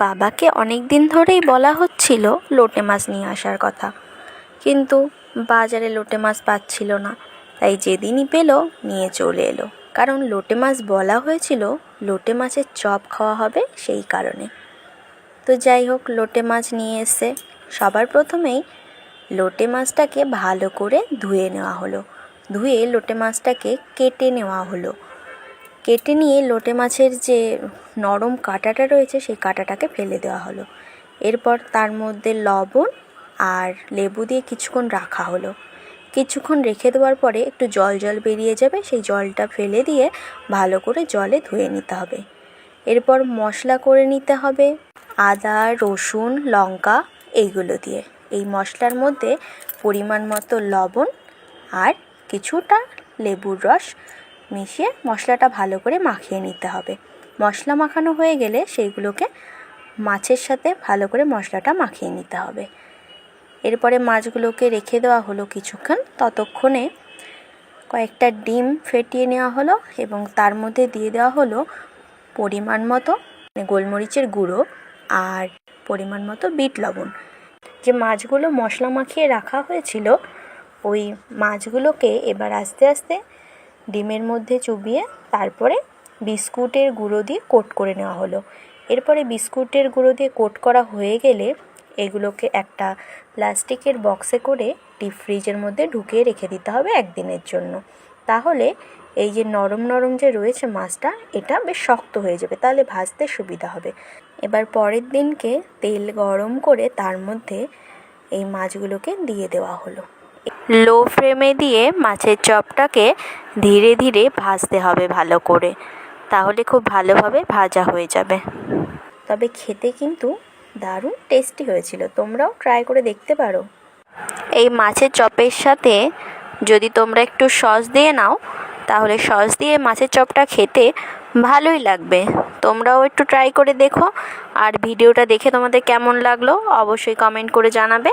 বাবাকে অনেক দিন ধরেই বলা হচ্ছিল লোটে মাছ নিয়ে আসার কথা, কিন্তু বাজারে লোটে মাছ পাচ্ছিল না। তাই যেদিনই পেল নিয়ে চলে এলো, কারণ লোটে মাছ বলা হয়েছিল লোটে মাছের চপ খাওয়া হবে সেই কারণে। তো যাই হোক, লোটে মাছ নিয়ে এসে সবার প্রথমেই লোটে মাছটাকে ভালো করে ধুয়ে নেওয়া হলো। ধুয়ে লোটে মাছটাকে কেটে নেওয়া হলো। কেটে নিয়ে লোটে মাছের যে নরম কাঁটাটা রয়েছে সেই কাঁটাটাকে ফেলে দেওয়া হলো। এরপর তার মধ্যে লবণ আর লেবু দিয়ে কিছুক্ষণ রাখা হলো। কিছুক্ষণ রেখে দেওয়ার পরে একটু জল জল বেরিয়ে যাবে, সেই জলটা ফেলে দিয়ে ভালো করে জলে ধুয়ে নিতে হবে। এরপর মশলা করে নিতে হবে আদা, রসুন, লঙ্কা এইগুলো দিয়ে। এই মশলার মধ্যে পরিমাণ মতো লবণ আর কিছুটা লেবুর রস মিশিয়ে মশলাটা ভালো করে মাখিয়ে নিতে হবে। মশলা মাখানো হয়ে গেলে সেইগুলোকে মাছের সাথে ভালো করে মশলাটা মাখিয়ে নিতে হবে। এরপরে মাছগুলোকে রেখে দেওয়া হলো কিছুক্ষণ। ততক্ষণে কয়েকটা ডিম ফেটিয়ে নেওয়া হলো এবং তার মধ্যে দিয়ে দেওয়া হলো পরিমাণ মতো গোলমরিচের গুঁড়ো আর পরিমাণ মতো বিট লবণ। যে মাছগুলো মশলা মাখিয়ে রাখা হয়েছিল ওই মাছগুলোকে এবার আস্তে আস্তে ডিমের মধ্যে চুবিয়ে তারপরে বিস্কুটের গুঁড়ো দিয়ে কোট করে নেওয়া হলো। এরপরে বিস্কুটের গুঁড়ো দিয়ে কোট করা হয়ে গেলে এগুলোকে একটা প্লাস্টিকের বক্সে করে ডিপ ফ্রিজের মধ্যে ঢুকিয়ে রেখে দিতে হবে একদিনের জন্য। তাহলে এই যে নরম নরম যে রয়েছে মাছটা, এটা বেশ শক্ত হয়ে যাবে, তাহলে ভাজতে সুবিধা হবে। এবার পরের দিনকে তেল গরম করে তার মধ্যে এই মাছগুলোকে দিয়ে দেওয়া হলো। লো ফ্লেমে দিয়ে মাছের চপটাকে ধীরে ধীরে ভাজতে হবে ভালো করে, তাহলে খুব ভালোভাবে ভাজা হয়ে যাবে। তবে খেতে কিন্তু দারুণ টেস্টি হয়েছিল, তোমরাও ট্রাই করে দেখতে পারো। এই মাছের চপের সাথে যদি তোমরা একটু সস দিয়ে নাও, তাহলে সস দিয়ে মাছের চপটা খেতে ভালোই লাগবে। তোমরাও একটু ট্রাই করে দেখো, আর ভিডিওটা দেখে তোমাদের কেমন লাগলো অবশ্যই কমেন্ট করে জানাবে।